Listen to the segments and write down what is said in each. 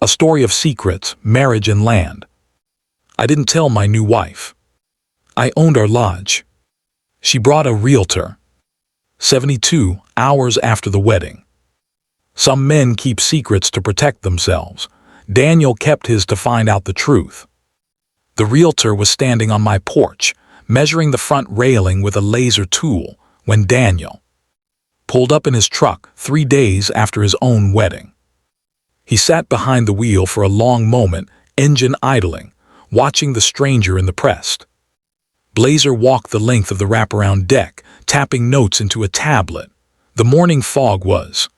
A story of secrets, marriage, and land. I didn't tell my new wife. I owned our lodge. She brought a realtor. 72 hours after the wedding. Some men keep secrets to protect themselves. Daniel kept his to find out the truth. The realtor was standing on my porch, measuring the front railing with a laser tool, when Daniel pulled up in his truck 3 days after his own wedding. He sat behind the wheel for a long moment, engine idling, watching the stranger in the press. Blazer walked the length of the wraparound deck, tapping notes into a tablet. The morning fog was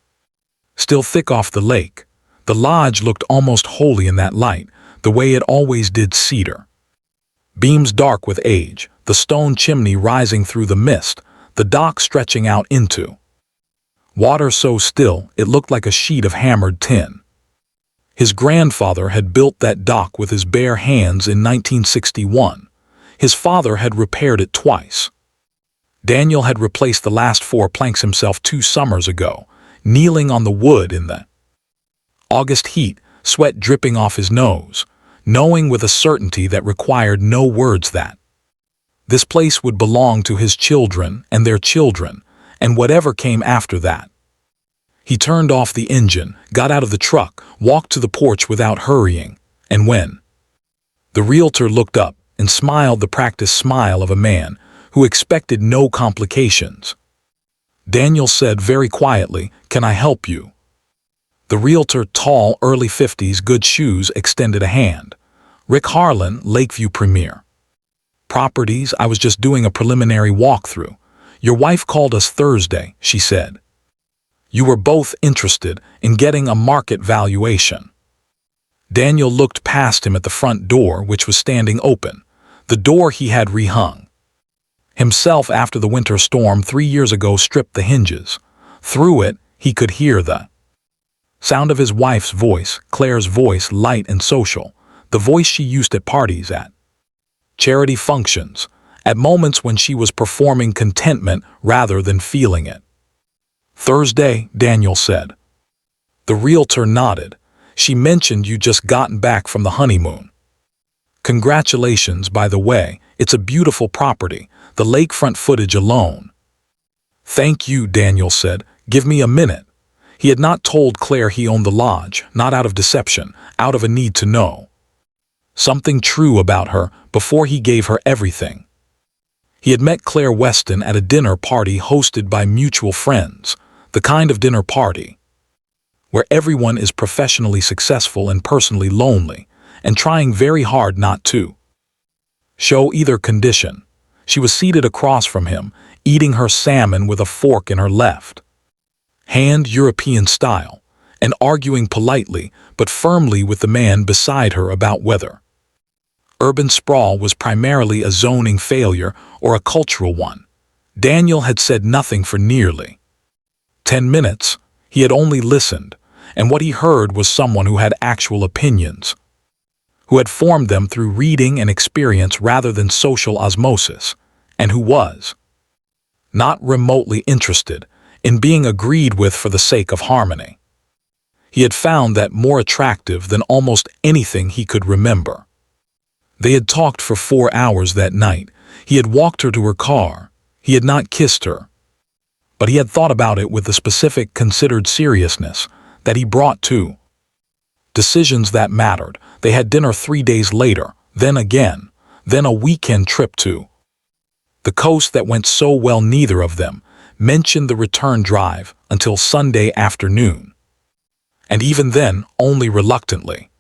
still thick off the lake. The lodge looked almost holy in that light, the way it always did. Cedar beams dark with age, the stone chimney rising through the mist, the dock stretching out into water so still it looked like a sheet of hammered tin. His grandfather had built that dock with his bare hands in 1961. His father had repaired it twice. Daniel had replaced the last 4 planks himself 2 summers ago, kneeling on the wood in the August heat, sweat dripping off his nose, knowing with a certainty that required no words that this place would belong to his children and their children, and whatever came after that. He turned off the engine, got out of the truck, walked to the porch without hurrying, and when the realtor looked up and smiled the practiced smile of a man who expected no complications, Daniel said very quietly, "Can I help you?" The realtor, tall, early 50s, good shoes, extended a hand. "Rick Harlan, Lakeview Premier Properties. I was just doing a preliminary walkthrough. Your wife called us Thursday," she said. "You were both interested in getting a market valuation." Daniel looked past him at the front door, which was standing open, the door he had rehung himself after the winter storm 3 years ago stripped the hinges. Through it, he could hear the sound of his wife's voice, Claire's voice, light and social, the voice she used at parties, at charity functions, at moments when she was performing contentment rather than feeling it. "Thursday," Daniel said. The realtor nodded. "She mentioned you just gotten back from the honeymoon." "Congratulations, by the way. It's a beautiful property, the lakefront footage alone." "Thank you," Daniel said. "Give me a minute." He had not told Claire he owned the lodge, not out of deception, out of a need to know something true about her before he gave her everything. He had met Claire Weston at a dinner party hosted by mutual friends, the kind of dinner party where everyone is professionally successful and personally lonely, and trying very hard not to show either condition. She was seated across from him, eating her salmon with a fork in her left hand, European style, and arguing politely but firmly with the man beside her about whether urban sprawl was primarily a zoning failure or a cultural one. Daniel had said nothing for nearly 10 minutes. He had only listened, and what he heard was someone who had actual opinions, who had formed them through reading and experience rather than social osmosis, and who was not remotely interested in being agreed with for the sake of harmony. He had found that more attractive than almost anything he could remember. They had talked for 4 hours that night. He had walked her to her car. He had not kissed her. But he had thought about it with the specific, considered seriousness that he brought to decisions that mattered. They had dinner 3 days later, then again, then a weekend trip to the coast that went so well neither of them mentioned the return drive until Sunday afternoon. And even then, only reluctantly.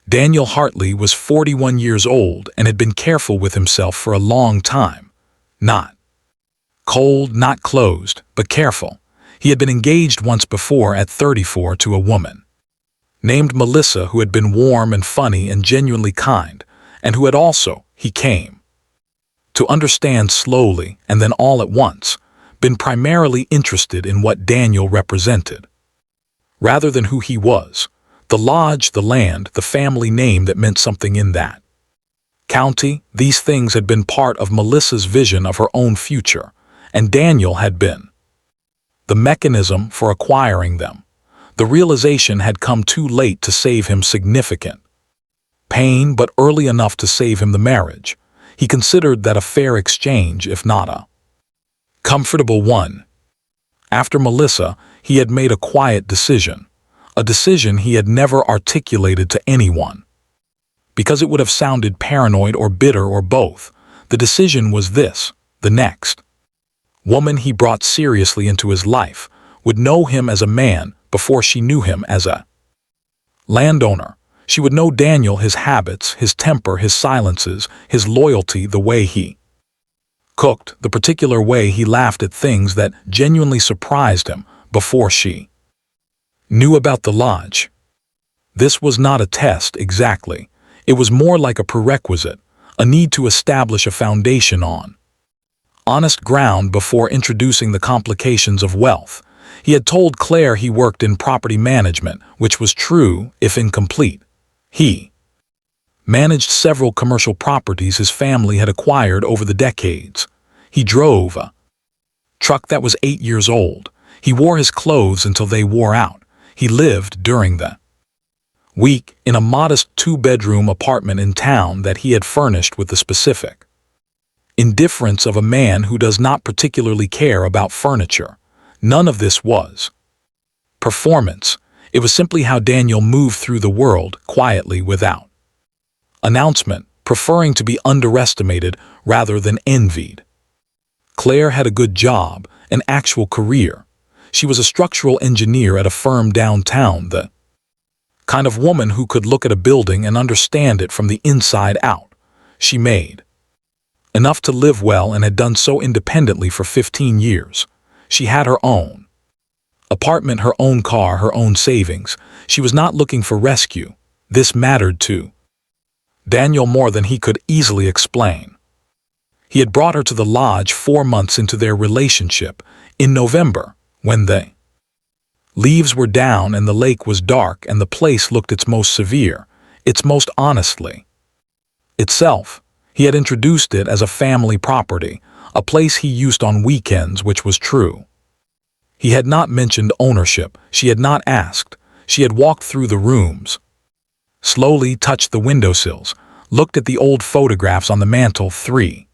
Daniel Hartley was 41 years old and had been careful with himself for a long time. Not cold, not closed, but careful. He had been engaged once before at 34 to a woman named Melissa, who had been warm and funny and genuinely kind, and who had also, he came to understand slowly and then all at once, been primarily interested in what Daniel represented, rather than who he was. The lodge, the land, the family name that meant something in that county, these things had been part of Melissa's vision of her own future, and Daniel had been the mechanism for acquiring them, The realization had come too late to save him significant pain, but early enough to save him the marriage. He considered that a fair exchange, if not a comfortable one. After Melissa, he had made a quiet decision, a decision he had never articulated to anyone. Because it would have sounded paranoid or bitter or both, the decision was this: the next woman he brought seriously into his life would know him as a man before she knew him as a landowner. She would know Daniel, his habits, his temper, his silences, his loyalty, the way he cooked, the particular way he laughed at things that genuinely surprised him before she knew about the lodge. This was not a test exactly. It was more like a prerequisite, a need to establish a foundation on honest ground before introducing the complications of wealth. He had told Claire he worked in property management, which was true, if incomplete. He managed several commercial properties his family had acquired over the decades. He drove a truck that was 8 years old. He wore his clothes until they wore out. He lived during the week in a modest 2-bedroom apartment in town that he had furnished with the specific indifference of a man who does not particularly care about furniture. None of this was performance. It was simply how Daniel moved through the world, quietly, without announcement, preferring to be underestimated rather than envied. Claire had a good job, an actual career. She was a structural engineer at a firm downtown, the kind of woman who could look at a building and understand it from the inside out. She made enough to live well and had done so independently for 15 years. She had her own apartment, her own car, her own savings. She was not looking for rescue. This mattered to Daniel more than he could easily explain. He had brought her to the lodge 4 months into their relationship, in November, when the leaves were down and the lake was dark and the place looked its most severe, its most honestly itself. He had introduced it as a family property, a place he used on weekends, which was true. He had not mentioned ownership. She had not asked. She had walked through the rooms, slowly touched the windowsills, looked at the old photographs on the mantel, 3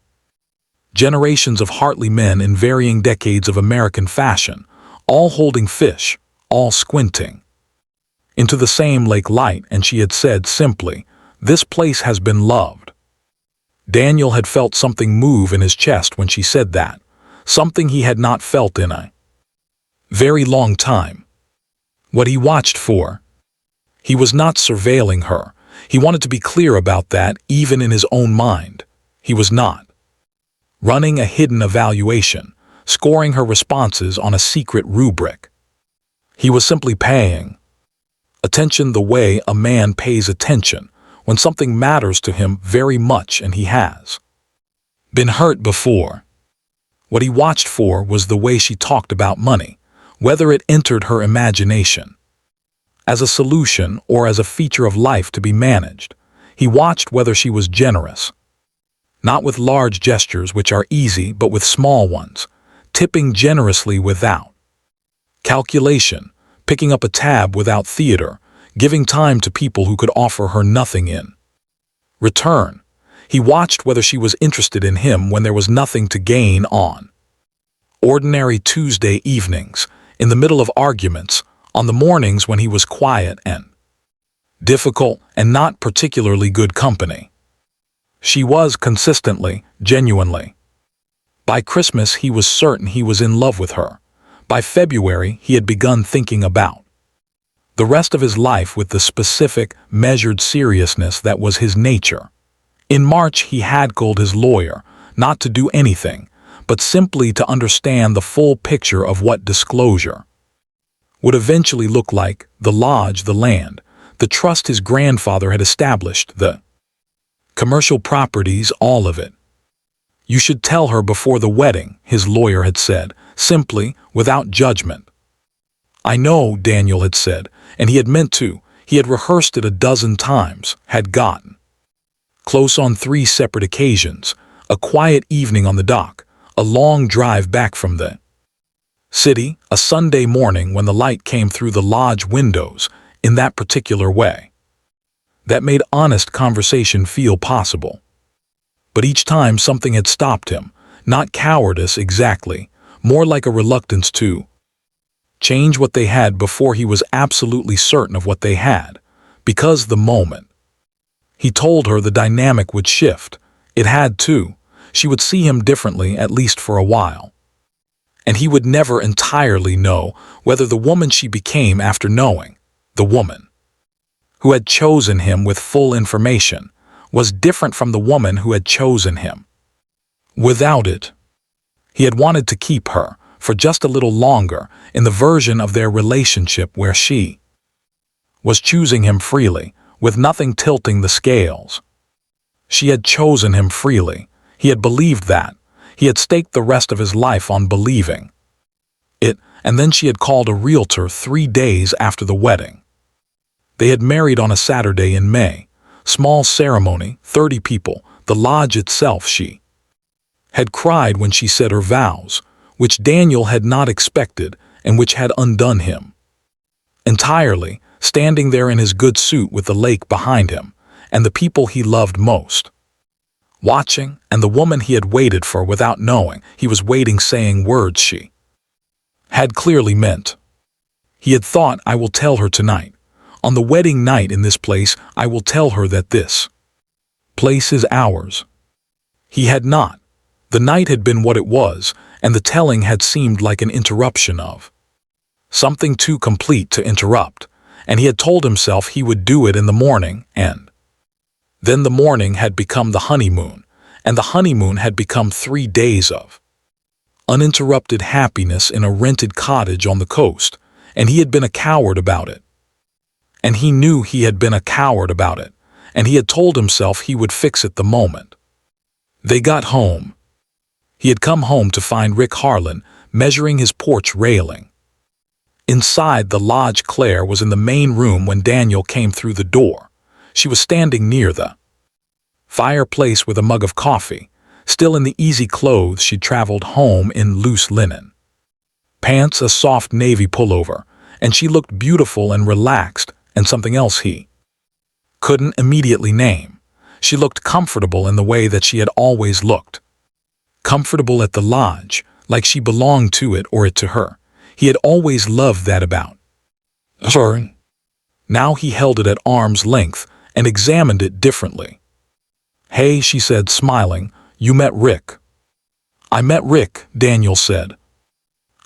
generations of Hartley men in varying decades of American fashion, all holding fish, all squinting into the same lake light, and she had said simply, "This place has been loved." Daniel had felt something move in his chest when she said that, something he had not felt in a very long time. What he watched for? He was not surveilling her. He wanted to be clear about that, even in his own mind. He was not running a hidden evaluation, scoring her responses on a secret rubric. He was simply paying attention the way a man pays attention when something matters to him very much and he has been hurt before. What he watched for was the way she talked about money, whether it entered her imagination as a solution or as a feature of life to be managed. He watched whether she was generous, not with large gestures which are easy, but with small ones, tipping generously without calculation, picking up a tab without theater, giving time to people who could offer her nothing in return. He watched whether she was interested in him when there was nothing to gain on ordinary Tuesday evenings, in the middle of arguments, on the mornings when he was quiet and difficult and not particularly good company. She was consistently, genuinely. By Christmas he was certain he was in love with her. By February he had begun thinking about the rest of his life with the specific, measured seriousness that was his nature. In March he had called his lawyer, not to do anything, but simply to understand the full picture of what disclosure would eventually look like: the lodge, the land, the trust his grandfather had established, the commercial properties, all of it. "You should tell her before the wedding," his lawyer had said, simply, without judgment. "I know," Daniel had said, and he had meant to. He had rehearsed it a dozen times, had gotten close on 3 separate occasions: a quiet evening on the dock, a long drive back from the City, a Sunday morning when the light came through the lodge windows in that particular way. That made honest conversation feel possible. But each time something had stopped him, not cowardice exactly, more like a reluctance to change what they had before he was absolutely certain of what they had, because the moment he told her the dynamic would shift, it had to. She would see him differently, at least for a while. And he would never entirely know whether the woman she became after knowing, the woman who had chosen him with full information, was different from the woman who had chosen him without it. He had wanted to keep her for just a little longer in the version of their relationship where she was choosing him freely, with nothing tilting the scales. She had chosen him freely. He had believed that. He had staked the rest of his life on believing it, and then she had called a realtor 3 days after the wedding. They had married on a Saturday in May. Small ceremony, 30 people, the lodge itself. She had cried when she said her vows, which Daniel had not expected and which had undone him entirely, standing there in his good suit with the lake behind him, and the people he loved most watching, and the woman he had waited for without knowing he was waiting, saying words she had clearly meant. He had thought, I will tell her tonight. On the wedding night in this place, I will tell her that this place is ours. He had not. The night had been what it was, and the telling had seemed like an interruption of something too complete to interrupt, and he had told himself he would do it in the morning, and then the morning had become the honeymoon, and the honeymoon had become 3 days of uninterrupted happiness in a rented cottage on the coast, and he had been a coward about it. And he knew he had been a coward about it, and he had told himself he would fix it the moment they got home. He had come home to find Rick Harlan measuring his porch railing. Inside the lodge, Claire was in the main room when Daniel came through the door. She was standing near the fireplace with a mug of coffee, still in the easy clothes she'd traveled home in, loose linen pants, a soft navy pullover, and she looked beautiful and relaxed, and something else he couldn't immediately name. She looked comfortable in the way that she had always looked. Comfortable at the lodge, like she belonged to it or it to her. He had always loved that about her. Now he held it at arm's length and examined it differently. Hey, she said, smiling, you met Rick. I met Rick, Daniel said.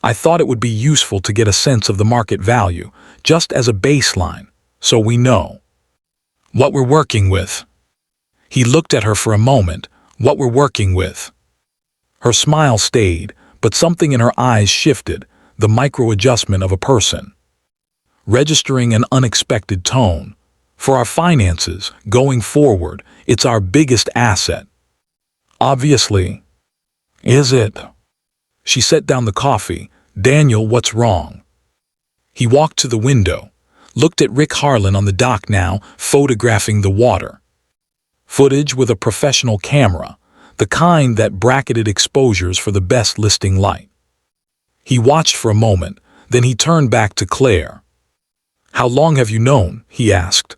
I thought it would be useful to get a sense of the market value, just as a baseline, so we know what we're working with. He looked at her for a moment. What we're working with. Her smile stayed, but something in her eyes shifted, the micro-adjustment of a person registering an unexpected tone. For our finances, going forward, it's our biggest asset. Obviously. Is it? She set down the coffee. Daniel, what's wrong? He walked to the window, looked at Rick Harlan on the dock now, photographing the water. Footage with a professional camera, the kind that bracketed exposures for the best listing light. He watched for a moment, then he turned back to Claire. How long have you known? He asked.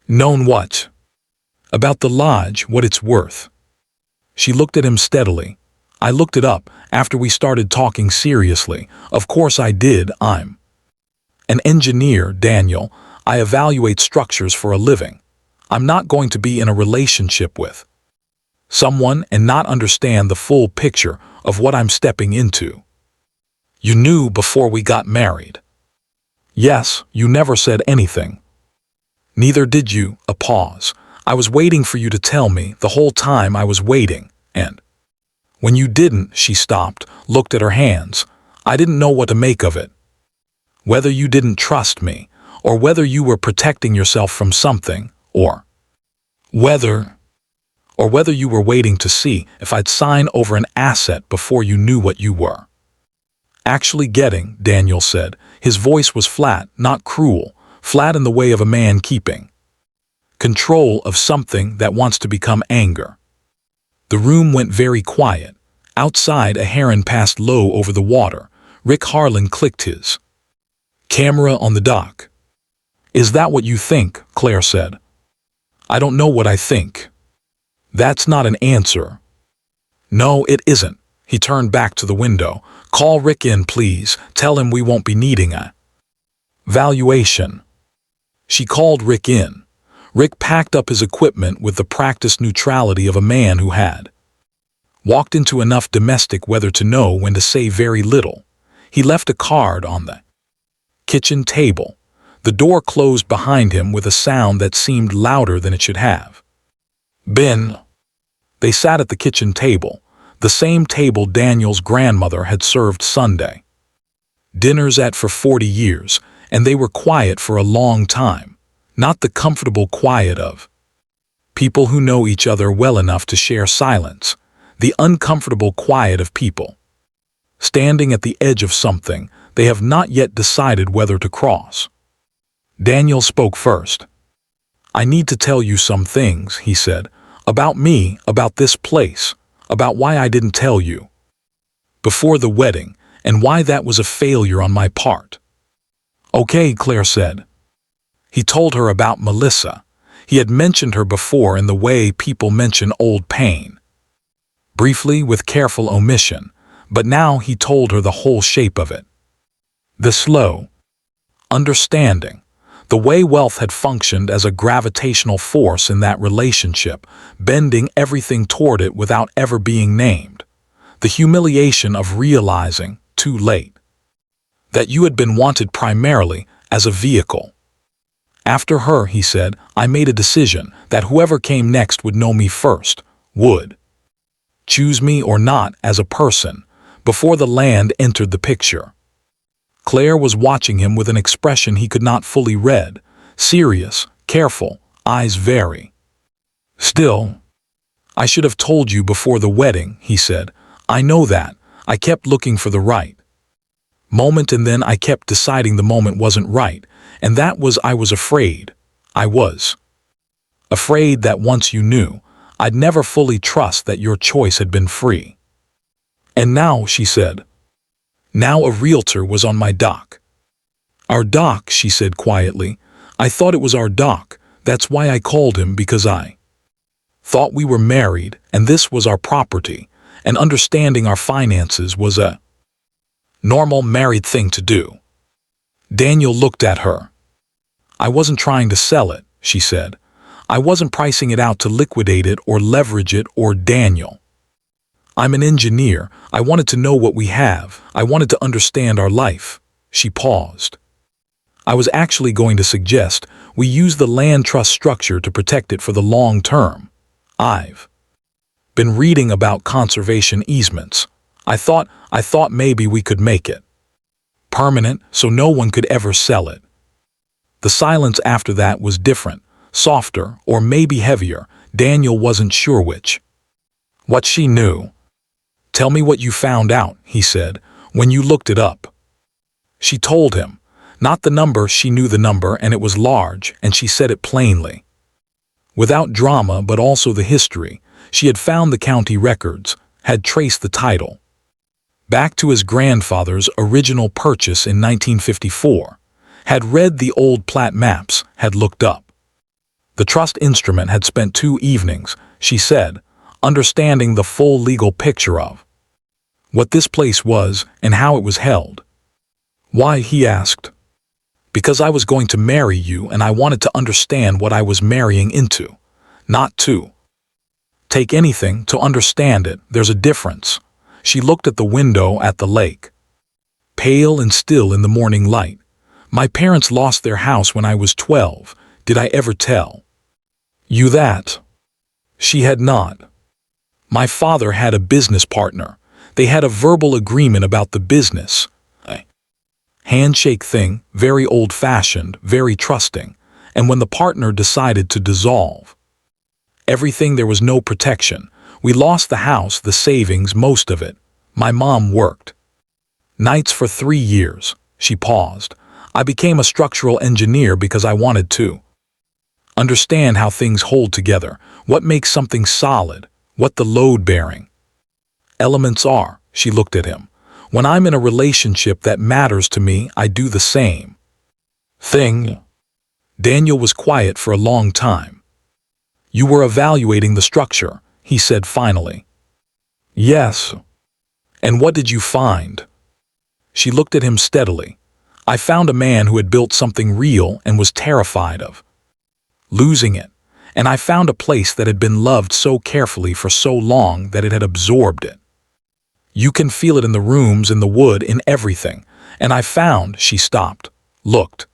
Known what? About the lodge, what it's worth. She looked at him steadily. I looked it up after we started talking seriously. Of course I did. I'm an engineer, Daniel. I evaluate structures for a living. I'm not going to be in a relationship with someone and not understand the full picture of what I'm stepping into. You knew before we got married. Yes, you never said anything. Neither did you. A pause. I was waiting for you to tell me the whole time I was waiting, and when you didn't, she stopped, looked at her hands. I didn't know what to make of it. Whether you didn't trust me, or whether you were protecting yourself from something, or whether you were waiting to see if I'd sign over an asset before you knew what you were actually getting, Daniel said. His voice was flat, not cruel, flat in the way of a man keeping control of something that wants to become anger. The room went very quiet. Outside, a heron passed low over the water. Rick Harlan clicked his camera on the dock. Is that what you think? Claire said. I don't know what I think. That's not an answer. No, it isn't. He turned back to the window. Call Rick in, please. Tell him we won't be needing a valuation. She called Rick in. Rick packed up his equipment with the practiced neutrality of a man who had walked into enough domestic weather to know when to say very little. He left a card on the kitchen table. The door closed behind him with a sound that seemed louder than it should have been. They sat at the kitchen table, the same table Daniel's grandmother had served Sunday dinners at for 40 years, and they were quiet for a long time, not the comfortable quiet of people who know each other well enough to share silence, the uncomfortable quiet of people standing at the edge of something they have not yet decided whether to cross. Daniel spoke first. I need to tell you some things, he said, about me, about this place, about why I didn't tell you before the wedding, and why that was a failure on my part. Okay, Claire said. He told her about Melissa. He had mentioned her before in the way people mention old pain. Briefly, with careful omission, but now he told her the whole shape of it. The slow understanding, the way wealth had functioned as a gravitational force in that relationship, bending everything toward it without ever being named. The humiliation of realizing, too late, that you had been wanted primarily as a vehicle. After her, he said, I made a decision that whoever came next would know me first, would choose me or not as a person, before the land entered the picture. Claire was watching him with an expression he could not fully read, serious, careful, eyes very still. I should have told you before the wedding, he said. I know that. I kept looking for the right moment, and then I kept deciding the moment wasn't right, and that was I was afraid. I was afraid that once you knew, I'd never fully trust that your choice had been free. And now, she said, now a realtor was on my dock. Our dock, she said quietly. I thought it was our dock. That's why I called him, because I thought we were married and this was our property, and understanding our finances was a normal married thing to do. Daniel looked at her. I wasn't trying to sell it, she said. I wasn't pricing it out to liquidate it or leverage it or Daniel. I'm an engineer. I wanted to know what we have. I wanted to understand our life. She paused. I was actually going to suggest we use the land trust structure to protect it for the long term. I've been reading about conservation easements. I thought maybe we could make it permanent so no one could ever sell it. The silence after that was different, softer, or maybe heavier. Daniel wasn't sure which. What she knew. Tell me what you found out, he said, when you looked it up. She told him. Not the number, she knew the number, and it was large, and she said it plainly. Without drama, but also the history. She had found the county records, had traced the title back to his grandfather's original purchase in 1954, had read the old plat maps, had looked up the trust instrument, had spent 2 evenings, she said, understanding the full legal picture of what this place was and how it was held. Why, he asked. Because I was going to marry you and I wanted to understand what I was marrying into. Not to take anything, to understand it. There's a difference. She looked at the window at the lake. Pale and still in the morning light. My parents lost their house when I was 12. Did I ever tell you that? She had not. My father had a business partner. They had a verbal agreement about the business. A handshake thing, very old-fashioned, very trusting. And when the partner decided to dissolve everything, there was no protection. We lost the house, the savings, most of it. My mom worked nights for 3 years. She paused. I became a structural engineer because I wanted to understand how things hold together, what makes something solid, what the load-bearing elements are. She looked at him. When I'm in a relationship that matters to me, I do the same thing." Daniel was quiet for a long time. "You were evaluating the structure," he said finally. "Yes." "And what did you find?" She looked at him steadily. "I found a man who had built something real and was terrified of losing it. And I found a place that had been loved so carefully for so long that it had absorbed it. You can feel it in the rooms, in the wood, in everything. And I found," she stopped, looked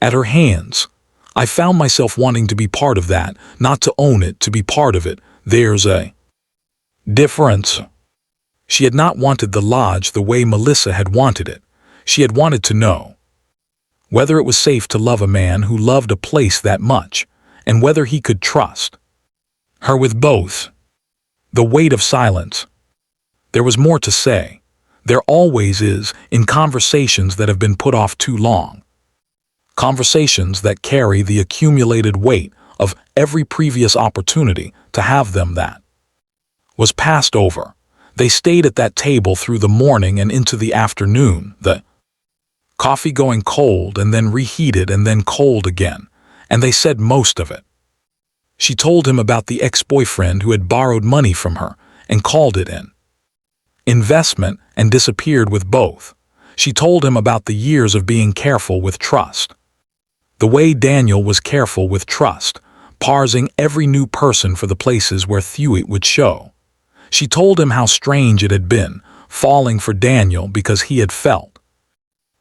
at her hands. "I found myself wanting to be part of that, not to own it, to be part of it. There's a difference." She had not wanted the lodge the way Melissa had wanted it. She had wanted to know whether it was safe to love a man who loved a place that much, and whether he could trust her with both. The weight of silence. There was more to say. There always is in conversations that have been put off too long. Conversations that carry the accumulated weight of every previous opportunity to have them that was passed over. They stayed at that table through the morning and into the afternoon, the coffee going cold and then reheated and then cold again, and they said most of it. She told him about the ex-boyfriend who had borrowed money from her and called it an investment and disappeared with both. She told him about the years of being careful with trust. The way Daniel was careful with trust, parsing every new person for the places where Thuit would show. She told him how strange it had been, falling for Daniel because he had felt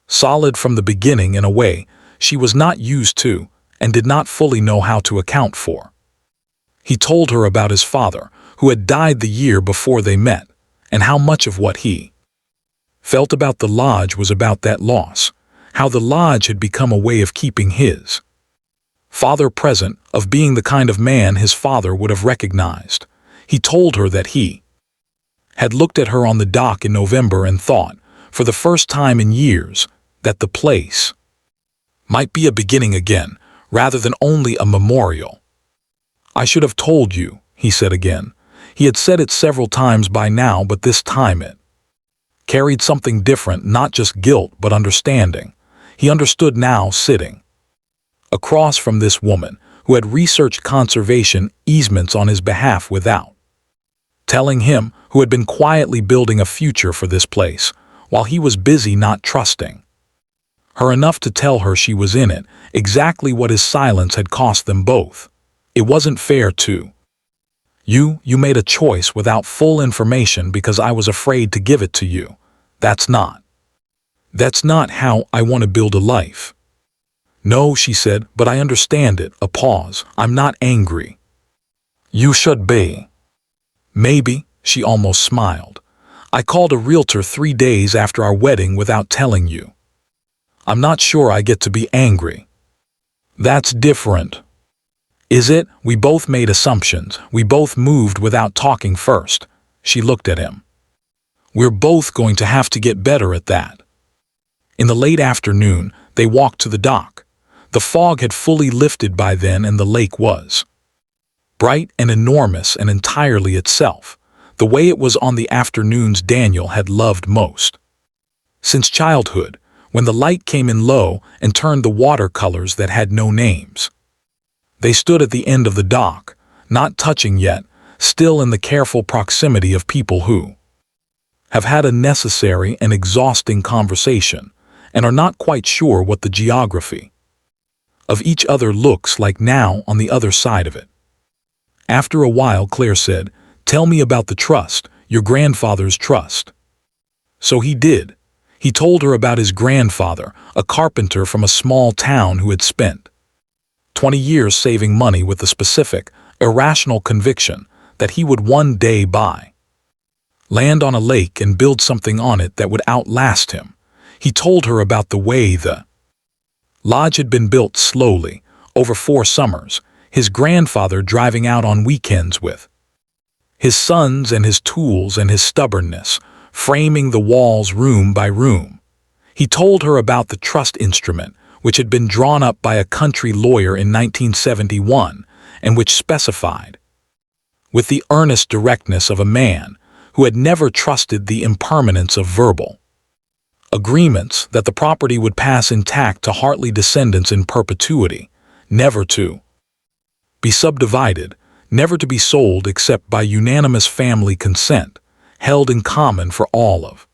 solid from the beginning in a way she was not used to and did not fully know how to account for. He told her about his father, who had died the year before they met, and how much of what he felt about the lodge was about that loss, how the lodge had become a way of keeping his father present, of being the kind of man his father would have recognized. He told her that he had looked at her on the dock in November and thought, for the first time in years, that the place might be a beginning again, rather than only a memorial. "I should have told you," he said again. He had said it several times by now, but this time it carried something different, not just guilt but understanding. He understood now, sitting across from this woman who had researched conservation easements on his behalf without telling him, who had been quietly building a future for this place, while he was busy not trusting her enough to tell her she was in it, exactly what his silence had cost them both. It wasn't fair to you. You made a choice without full information because I was afraid to give it to you. That's not how I want to build a life." "No," she said, "but I understand it." A pause. "I'm not angry." "You should be." "Maybe," she almost smiled. "I called a realtor 3 days after our wedding without telling you. I'm not sure I get to be angry." "That's different." "Is it? We both made assumptions. We both moved without talking first." She looked at him. "We're both going to have to get better at that." In the late afternoon, they walked to the dock. The fog had fully lifted by then and the lake was bright and enormous and entirely itself, the way it was on the afternoons Daniel had loved most since childhood, when the light came in low and turned the watercolors that had no names. They stood at the end of the dock, not touching yet, still in the careful proximity of people who have had a necessary and exhausting conversation and are not quite sure what the geography of each other looks like now on the other side of it. After a while, Claire said, "Tell me about the trust, your grandfather's trust." So he did. He told her about his grandfather, a carpenter from a small town who had spent 20 years saving money with the specific, irrational conviction that he would one day buy land on a lake and build something on it that would outlast him. He told her about the way the lodge had been built slowly, over 4 summers, his grandfather driving out on weekends with his sons and his tools and his stubbornness, framing the walls room by room. He told her about the trust instrument, which had been drawn up by a country lawyer in 1971, and which specified, with the earnest directness of a man who had never trusted the impermanence of verbal agreements that the property would pass intact to Hartley descendants in perpetuity, never to be subdivided, never to be sold except by unanimous family consent, held in common for all of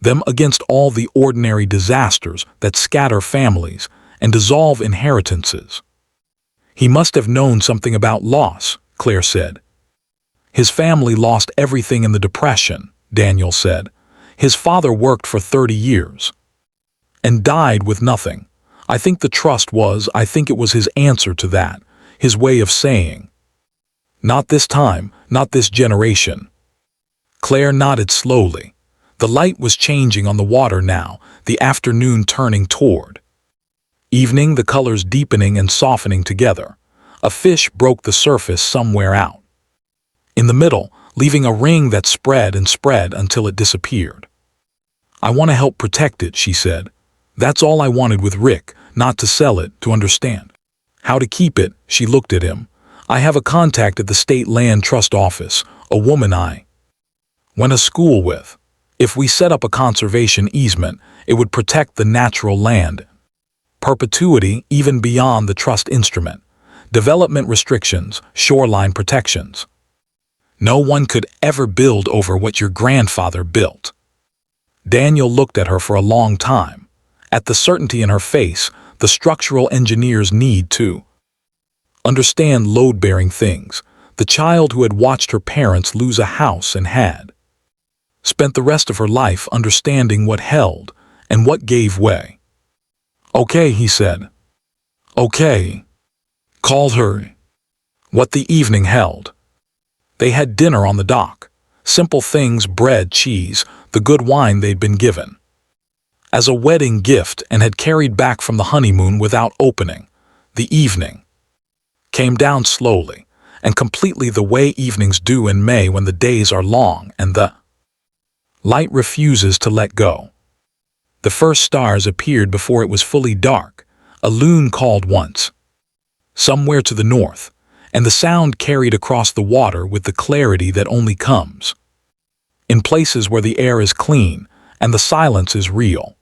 them against all the ordinary disasters that scatter families and dissolve inheritances. He must have known something about loss, Claire said. His family lost everything in the Depression, Daniel said. His father worked for 30 years and died with nothing. I think it was his answer to that, his way of saying, "Not this time, not this generation." Claire nodded slowly. The light was changing on the water now, the afternoon turning toward evening, the colors deepening and softening together. A fish broke the surface somewhere out in the middle, leaving a ring that spread and spread until it disappeared. "I want to help protect it," she said. "That's all I wanted with Rick, not to sell it, to understand how to keep it." She looked at him. "I have a contact at the State Land Trust office, a woman I went to school with. If we set up a conservation easement, it would protect the natural land perpetuity even beyond the trust instrument, development restrictions, shoreline protections. No one could ever build over what your grandfather built." Daniel looked at her for a long time. At the certainty in her face, the structural engineer's need to understand load-bearing things, the child who had watched her parents lose a house and had spent the rest of her life understanding what held and what gave way. "Okay," he said. "Okay." Called her what the evening held. They had dinner on the dock. Simple things, bread, cheese, the good wine they'd been given as a wedding gift and had carried back from the honeymoon without opening. The evening came down slowly and completely the way evenings do in May when the days are long and the light refuses to let go. The first stars appeared before it was fully dark. A loon called once, somewhere to the north, and the sound carried across the water with the clarity that only comes in places where the air is clean and the silence is real.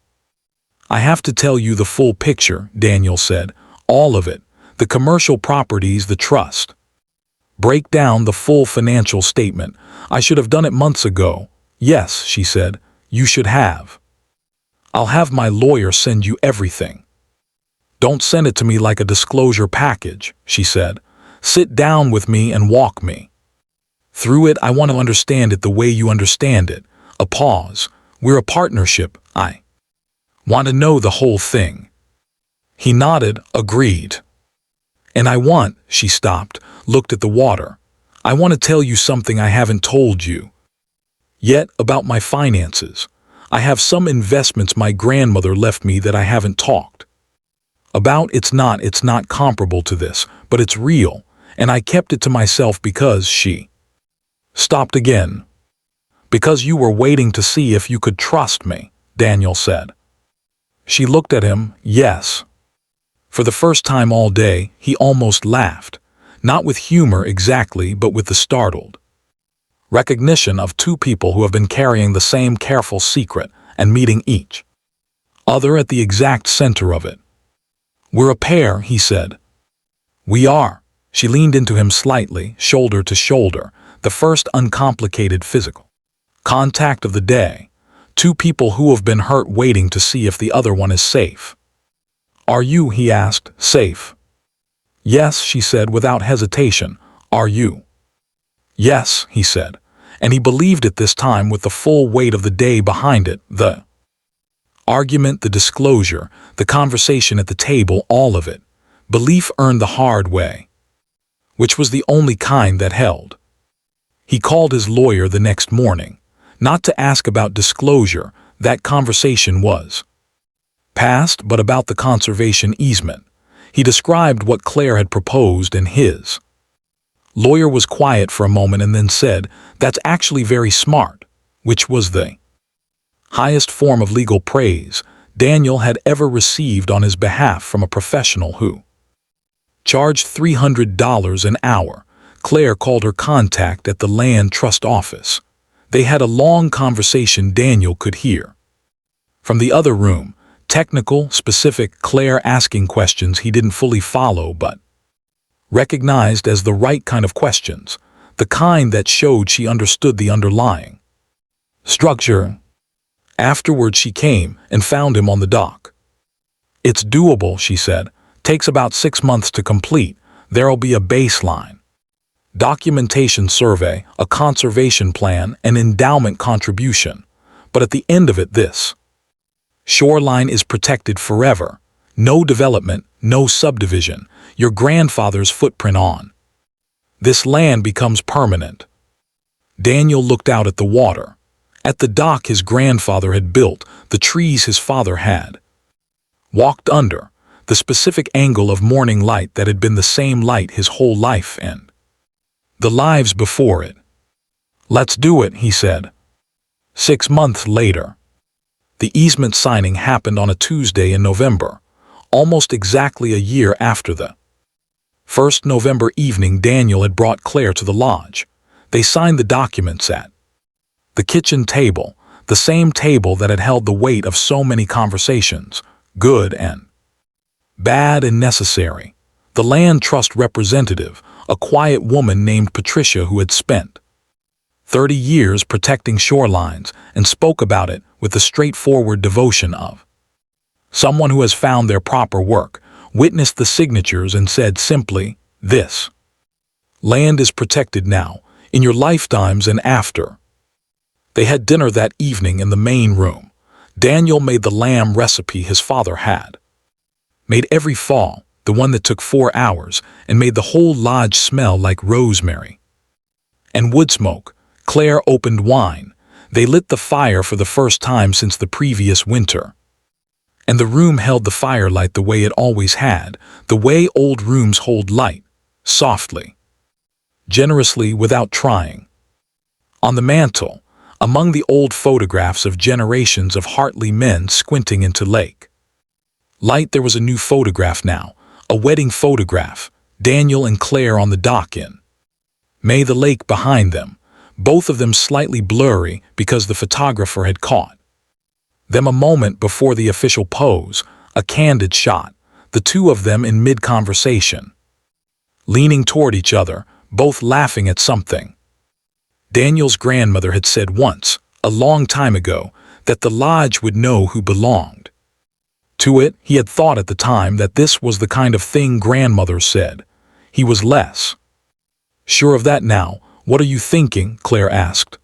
"I have to tell you the full picture," Daniel said. "All of it. The commercial properties, the trust. Break down the full financial statement. I should have done it months ago." "Yes," she said, "you should have. I'll have my lawyer send you everything." "Don't send it to me like a disclosure package," she said. "Sit down with me and walk me through it. I want to understand it the way you understand it." A pause. "We're a partnership. I want to know the whole thing." He nodded, agreed. "And she stopped, looked at the water. "I want to tell you something I haven't told you yet about my finances. I have some investments my grandmother left me that I haven't talked about. It's not comparable to this, but it's real, and I kept it to myself because she stopped again. Because you were waiting to see if you could trust me," Daniel said. She looked at him. "Yes." For the first time all day, he almost laughed, not with humor exactly, but with the startled recognition of two people who have been carrying the same careful secret and meeting each other at the exact center of it. "We're a pair," he said. "We are." She leaned into him slightly, shoulder to shoulder, the first uncomplicated physical contact of the day. Two people who have been hurt waiting to see if the other one is safe. "Are you," he asked, "safe?" "Yes," she said without hesitation. "Are you?" "Yes," he said, and he believed it this time with the full weight of the day behind it, the argument, the disclosure, the conversation at the table, all of it. Belief earned the hard way, which was the only kind that held. He called his lawyer the next morning, not to ask about disclosure, that conversation was past, but about the conservation easement. He described what Claire had proposed, and his lawyer was quiet for a moment and then said, "That's actually very smart," which was the highest form of legal praise Daniel had ever received on his behalf from a professional who charged $300 an hour. Claire called her contact at the Land Trust office. They had a long conversation Daniel could hear. From the other room, technical, specific, Claire asking questions he didn't fully follow but recognized as the right kind of questions, the kind that showed she understood the underlying structure. Afterward she came and found him on the dock. "It's doable," she said. "Takes about 6 months to complete. There'll be a baseline documentation survey, a conservation plan, an endowment contribution. But at the end of it, this shoreline is protected forever. No development, no subdivision, your grandfather's footprint on this land becomes permanent." Daniel looked out at the water, at the dock his grandfather had built, the trees his father had walked under, the specific angle of morning light that had been the same light his whole life and the lives before it. "Let's do it," he said. 6 months later. The easement signing happened on a Tuesday in November, almost exactly a year after the first November evening Daniel had brought Claire to the lodge. They signed the documents at the kitchen table, the same table that had held the weight of so many conversations, good and bad and necessary. The land trust representative, a quiet woman named Patricia who had spent 30 years protecting shorelines and spoke about it with the straightforward devotion of someone who has found their proper work, witnessed the signatures and said simply, "This land is protected now, in your lifetimes and after." They had dinner that evening in the main room. Daniel made the lamb recipe his father had made every fall, the one that took 4 hours, and made the whole lodge smell like rosemary and wood smoke. Claire opened wine. They lit the fire for the first time since the previous winter. And the room held the firelight the way it always had, the way old rooms hold light, softly, generously, without trying. On the mantel, among the old photographs of generations of Hartley men squinting into lake light, there was a new photograph now, a wedding photograph, Daniel and Claire on the dock in May, the lake behind them, both of them slightly blurry because the photographer had caught them a moment before the official pose, a candid shot, the two of them in mid-conversation, leaning toward each other, both laughing at something. Daniel's grandmother had said once, a long time ago, that the lodge would know who belonged to it. He had thought at the time that this was the kind of thing grandmothers said. He was less sure of that now. "What are you thinking?" Claire asked.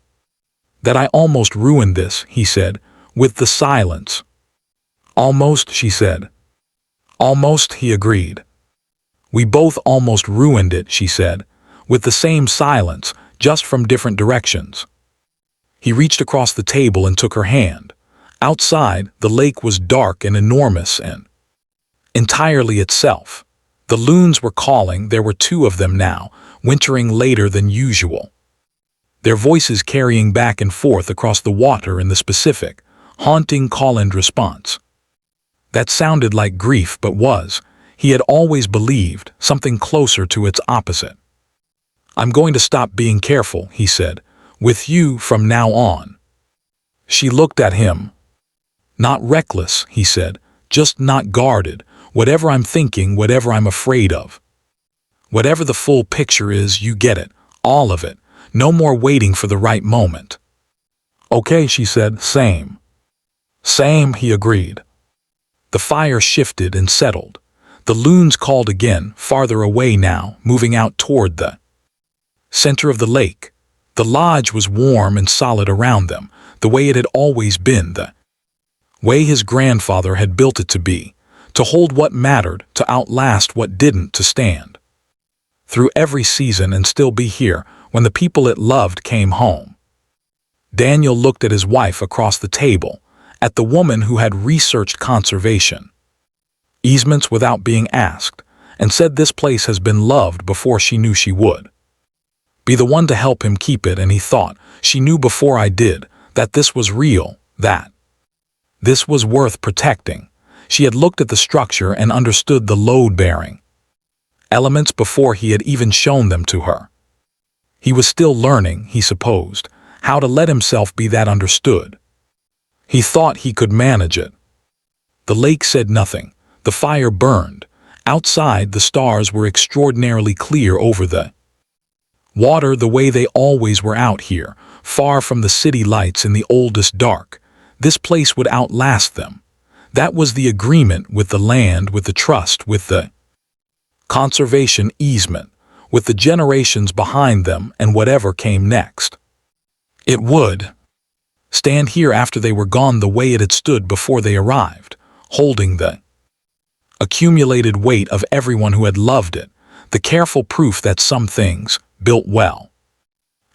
"That I almost ruined this," he said, with the silence. "Almost," she said. "Almost," he agreed. "We both almost ruined it," she said, with the same silence, just from different directions. He reached across the table and took her hand. Outside, the lake was dark and enormous and entirely itself. The loons were calling. There were 2 of them now, wintering later than usual, their voices carrying back and forth across the water in the specific, haunting call-and response. That sounded like grief but was, he had always believed, something closer to its opposite. "I'm going to stop being careful," he said, "with you from now on." She looked at him. "Not reckless," he said, "just not guarded. Whatever I'm thinking, whatever I'm afraid of. Whatever the full picture is, you get it, all of it. No more waiting for the right moment." "Okay," she said. "Same." "Same," he agreed. The fire shifted and settled. The loons called again, farther away now, moving out toward the center of the lake. The lodge was warm and solid around them, the way it had always been, the way his grandfather had built it to be, to hold what mattered, to outlast what didn't, to stand through every season and still be here when the people it loved came home. Daniel looked at his wife across the table, at the woman who had researched conservation easements without being asked, and said this place has been loved before she knew she would be the one to help him keep it. And he thought, she knew before I did, that this was real, that this was worth protecting. She had looked at the structure and understood the load-bearing elements before he had even shown them to her. He was still learning, he supposed, how to let himself be that understood. He thought he could manage it. The lake said nothing. The fire burned. Outside, the stars were extraordinarily clear over the water, the way they always were out here, far from the city lights in the oldest dark. This place would outlast them. That was the agreement with the land, with the trust, with the conservation easement, with the generations behind them and whatever came next. It would stand here after they were gone the way it had stood before they arrived, holding the accumulated weight of everyone who had loved it, the careful proof that some things, built well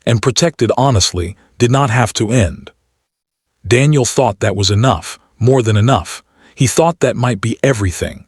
and protected honestly, did not have to end. Daniel thought that was enough, more than enough. He thought that might be everything.